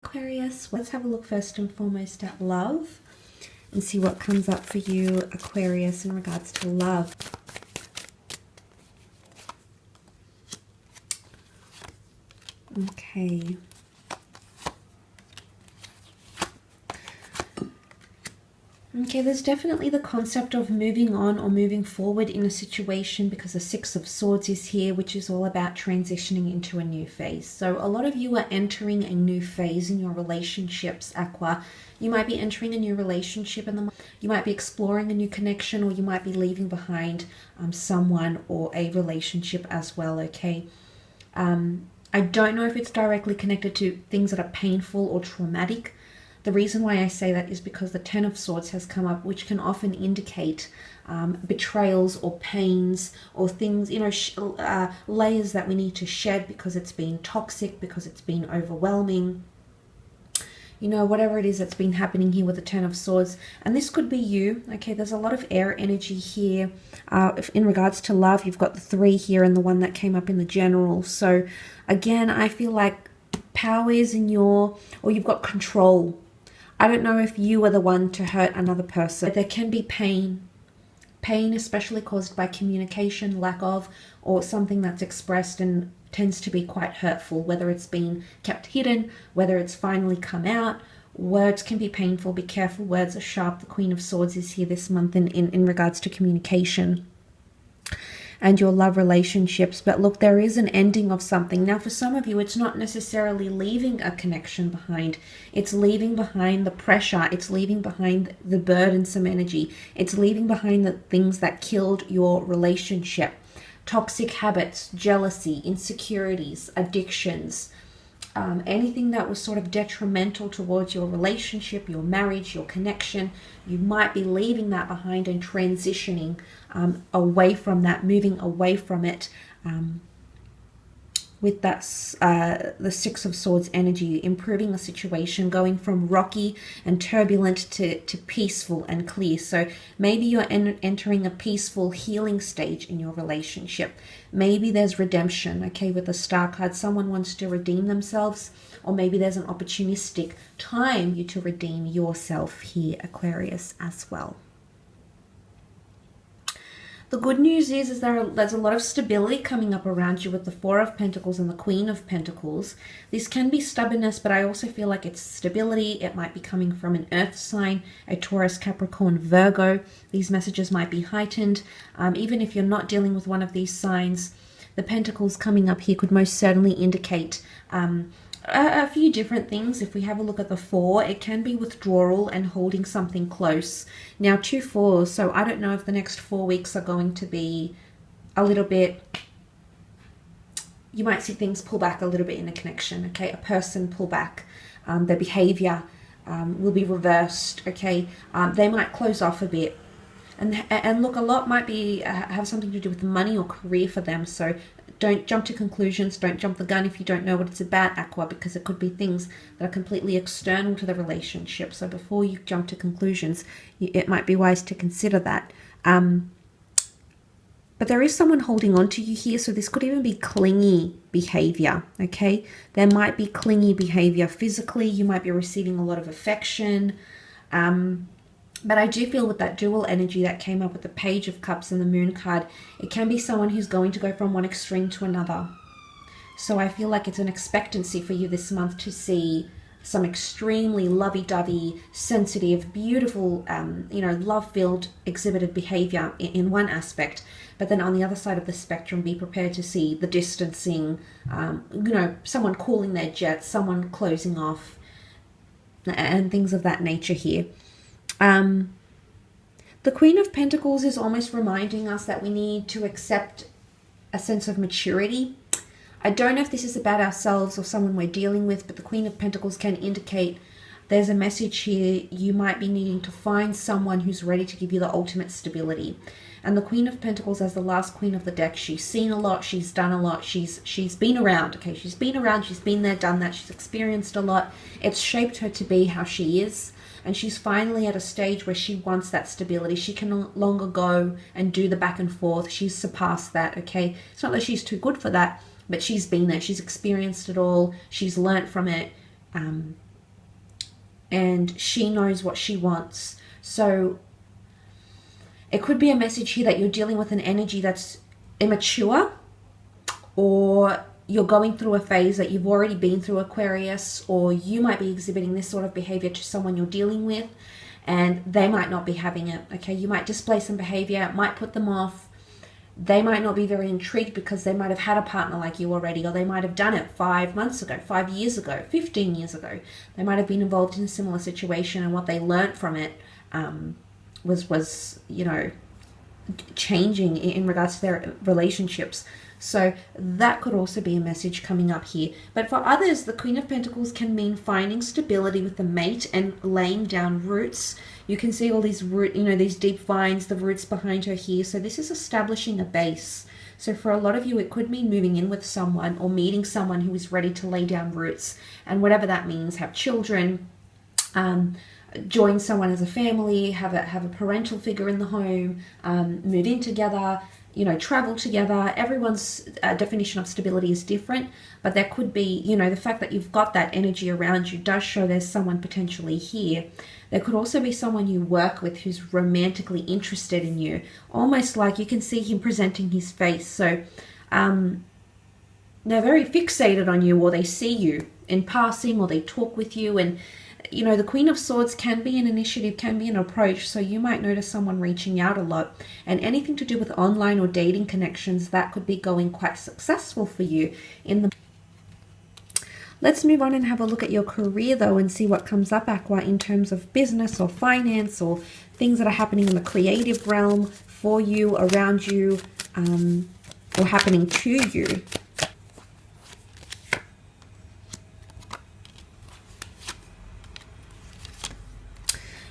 Aquarius. Let's have a look first and foremost at love and see what comes up for you, Aquarius, in regards to love. Okay. Okay, there's definitely the concept of moving on or moving forward in a situation, because the Six of Swords is here, which is all about transitioning into a new phase. So a lot of you are entering a new phase in your relationships, Aqua. You might be entering a new relationship and you might be exploring a new connection, or you might be leaving behind someone or a relationship as well, okay? I don't know if it's directly connected to things that are painful or traumatic. The reason why I say that is because the Ten of Swords has come up, which can often indicate betrayals or pains or things, you know, layers that we need to shed because it's been toxic, because it's been overwhelming. You know, whatever it is that's been happening here with the Ten of Swords. And this could be you, okay? There's a lot of air energy here. In regards to love, you've got the 3 here and the 1 that came up in the general. So, again, I feel like power is in or you've got control. I don't know if you are the one to hurt another person. But there can be pain. Pain especially caused by communication, lack of, or something that's expressed and tends to be quite hurtful, whether it's been kept hidden, whether it's finally come out. Words can be painful. Be careful. Words are sharp. The Queen of Swords is here this month in regards to communication and your love relationships. But look, there is an ending of something. Now, for some of you, it's not necessarily leaving a connection behind. It's leaving behind the pressure. It's leaving behind the burdensome energy. It's leaving behind the things that killed your relationship. Toxic habits, jealousy, insecurities, addictions, anything that was sort of detrimental towards your relationship, your marriage, your connection. You might be leaving that behind and transitioning away from that, moving away from it with that the Six of Swords energy, improving the situation, going from rocky and turbulent to peaceful and clear. So maybe you're entering a peaceful healing stage in your relationship. Maybe there's redemption, okay, with the Star card. Someone wants to redeem themselves, or maybe there's an opportunistic time you to redeem yourself here, Aquarius, as well. The good news is there's a lot of stability coming up around you with the Four of Pentacles and the Queen of Pentacles. This can be stubbornness, but I also feel like it's stability. It might be coming from an earth sign, a Taurus, Capricorn, Virgo. These messages might be heightened. Even if you're not dealing with one of these signs, the Pentacles coming up here could most certainly indicate a few different things. If we have a look at the 4, it can be withdrawal and holding something close. Now, 2 4s, so I don't know if the next 4 weeks are going to be a little bit, you might see things pull back a little bit in a connection, okay? A person pull back. Their behavior will be reversed, okay? They might close off a bit. And look, a lot might be have something to do with money or career for them. So don't jump to conclusions. Don't jump the gun if you don't know what it's about, Aqua, because it could be things that are completely external to the relationship. So before you jump to conclusions, it might be wise to consider that. But there is someone holding on to you here. So this could even be clingy behavior, okay? There might be clingy behavior physically. You might be receiving a lot of affection. But I do feel with that dual energy that came up with the Page of Cups and the Moon card, it can be someone who's going to go from one extreme to another. So I feel like it's an expectancy for you this month to see some extremely lovey-dovey, sensitive, beautiful, you know, love-filled exhibited behavior in one aspect. But then on the other side of the spectrum, be prepared to see the distancing, you know, someone calling their jets, someone closing off, and things of that nature here. The Queen of Pentacles is almost reminding us that we need to accept a sense of maturity. I don't know if this is about ourselves or someone we're dealing with, but the Queen of Pentacles can indicate there's a message here. You might be needing to find someone who's ready to give you the ultimate stability. And the Queen of Pentacles, as the last queen of the deck, she's seen a lot, she's done a lot, she's been around, okay? She's been around, she's been there, done that, she's experienced a lot. It's shaped her to be how she is. And she's finally at a stage where she wants that stability. She can no longer go and do the back and forth. She's surpassed that, okay? It's not that she's too good for that, but she's been there. She's experienced it all. She's learnt from it. and she knows what she wants. So it could be a message here that you're dealing with an energy that's immature, or you're going through a phase that you've already been through, Aquarius, or you might be exhibiting this sort of behavior to someone you're dealing with, and they might not be having it. Okay, you might display some behavior, it might put them off. They might not be very intrigued because they might have had a partner like you already, or they might have done it 5 months ago, 5 years ago, 15 years ago. They might have been involved in a similar situation, and what they learned from it was you know, changing in regards to their relationships. So that could also be a message coming up here. But for others, the Queen of Pentacles can mean finding stability with the mate and laying down roots. You can see all these root, you know, these deep vines, the roots behind her here. So this is establishing a base. So for a lot of you, it could mean moving in with someone or meeting someone who is ready to lay down roots. And whatever that means, have children, join someone as a family, have a parental figure in the home, move in together, you know, travel together. Everyone's definition of stability is different, but there could be, you know, the fact that you've got that energy around you does show there's someone potentially here. There could also be someone you work with who's romantically interested in you, almost like you can see him presenting his face. So they're very fixated on you, or they see you in passing, or they talk with you. And you know, the Queen of Swords can be an initiative, can be an approach. So you might notice someone reaching out a lot, and anything to do with online or dating connections, that could be going quite successful for you in the... Let's move on and have a look at your career though, and see what comes up, Aqua, in terms of business or finance or things that are happening in the creative realm for you, around you, or happening to you.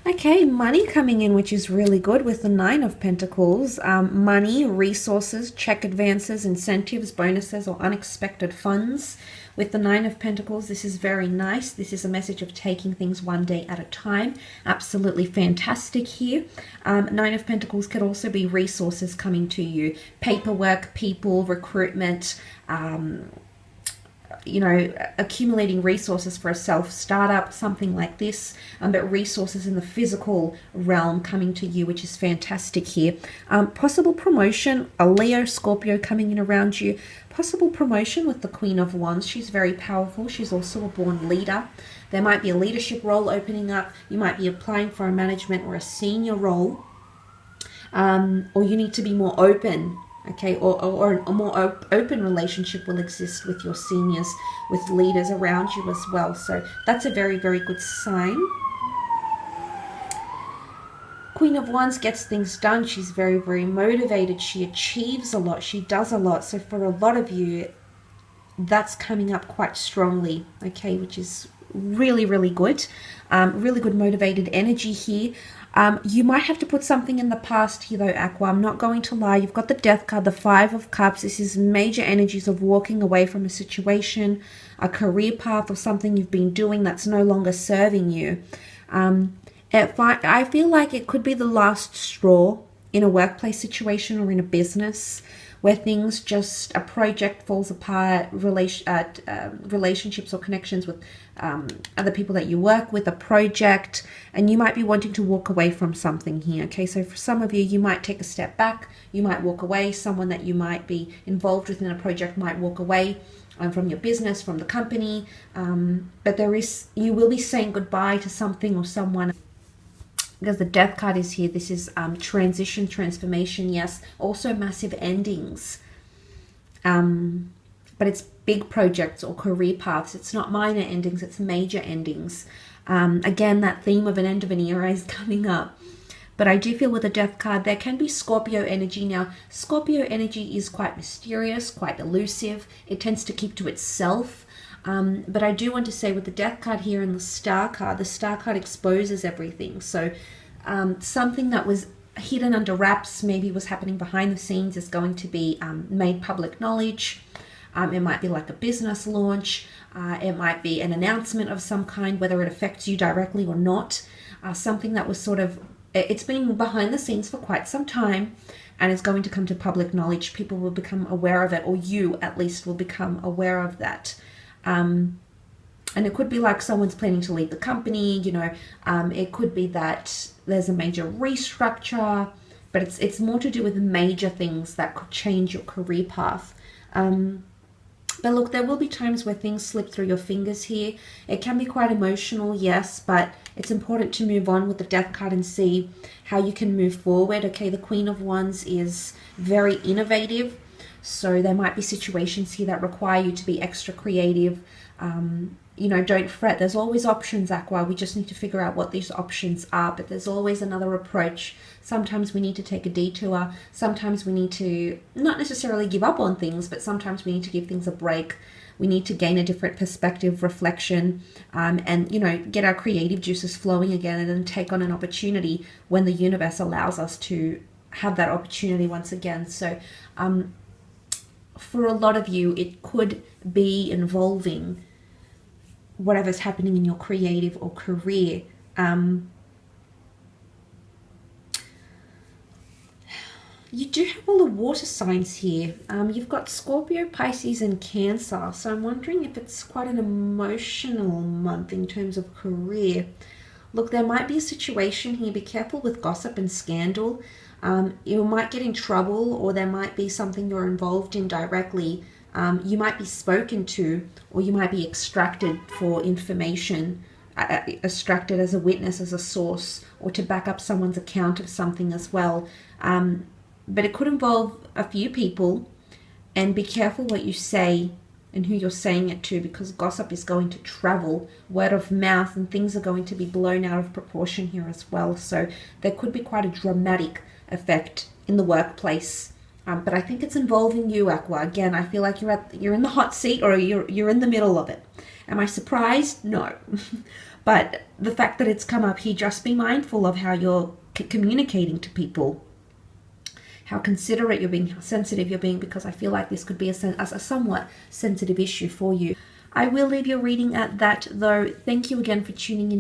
Okay, money coming in, which is really good with the Nine of Pentacles. Money, resources, check advances, incentives, bonuses, or unexpected funds. With the Nine of Pentacles, this is very nice. This is a message of taking things one day at a time. Absolutely fantastic here. Nine of Pentacles could also be resources coming to you. Paperwork, people, recruitment, you know, accumulating resources for a self-startup, something like this, but resources in the physical realm coming to you, which is fantastic here. Possible promotion, a Leo, Scorpio coming in around you. Possible promotion with the Queen of Wands. She's very powerful. She's also a born leader. There might be a leadership role opening up. You might be applying for a management or a senior role, or you need to be more open. Okay, or a more open relationship will exist with your seniors, with leaders around you as well. So that's a very, very good sign. Queen of Wands gets things done. She's very, very motivated. She achieves a lot. She does a lot. So for a lot of you, that's coming up quite strongly, okay, which is really, really good. Really good motivated energy here. You might have to put something in the past here though, Aqua. I'm not going to lie. You've got the Death card, the Five of Cups. This is major energies of walking away from a situation, a career path, or something you've been doing that's no longer serving you. I feel like it could be the last straw in a workplace situation or in a business where things just, a project falls apart, relationships or connections with other people that you work with, a project, and you might be wanting to walk away from something here. Okay, so for some of you, you might take a step back, you might walk away, someone that you might be involved with in a project might walk away from your business, from the company, but you will be saying goodbye to something or someone. Because the Death card is here, this is transition, transformation, yes. Also massive endings. But it's big projects or career paths. It's not minor endings, it's major endings. Again, that theme of an end of an era is coming up. But I do feel with the Death card, there can be Scorpio energy. Now, Scorpio energy is quite mysterious, quite elusive. It tends to keep to itself. But I do want to say with the Death card here and the Star card exposes everything. So something that was hidden under wraps, maybe was happening behind the scenes, is going to be made public knowledge. It might be like a business launch. It might be an announcement of some kind, whether it affects you directly or not. Something that was sort of, it's been behind the scenes for quite some time and is going to come to public knowledge. People will become aware of it, or you at least will become aware of that. And it could be like someone's planning to leave the company, you know, it could be that there's a major restructure, but it's more to do with major things that could change your career path. But look, there will be times where things slip through your fingers here. It can be quite emotional, yes, but it's important to move on with the Death card and see how you can move forward. Okay, the Queen of Wands is very innovative, so there might be situations here that require you to be extra creative. You know, don't fret. There's always options, Aqua. We just need to figure out what these options are, but there's always another approach. Sometimes we need to take a detour. Sometimes we need to not necessarily give up on things, but sometimes we need to give things a break. We need to gain a different perspective, reflection, and, you know, get our creative juices flowing again and then take on an opportunity when the universe allows us to have that opportunity once again. So for a lot of you, it could be involving whatever's happening in your creative or career. You do have all the water signs here. You've got Scorpio, Pisces, and Cancer. So I'm wondering if it's quite an emotional month in terms of career. Look, there might be a situation here. Be careful with gossip and scandal. You might get in trouble, or there might be something you're involved in directly. You might be spoken to, or you might be extracted for information, extracted as a witness, as a source, or to back up someone's account of something as well. But it could involve a few people, and be careful what you say and who you're saying it to, because gossip is going to travel, word of mouth, and things are going to be blown out of proportion here as well. So there could be quite a dramatic effect in the workplace. But I think it's involving you, Aqua. Again, I feel like you're in the hot seat, or you're in the middle of it. Am I surprised? No. But the fact that it's come up here, just be mindful of how you're communicating to people, how considerate you're being, how sensitive you're being, because I feel like this could be a somewhat sensitive issue for you. I will leave your reading at that, though. Thank you again for tuning in.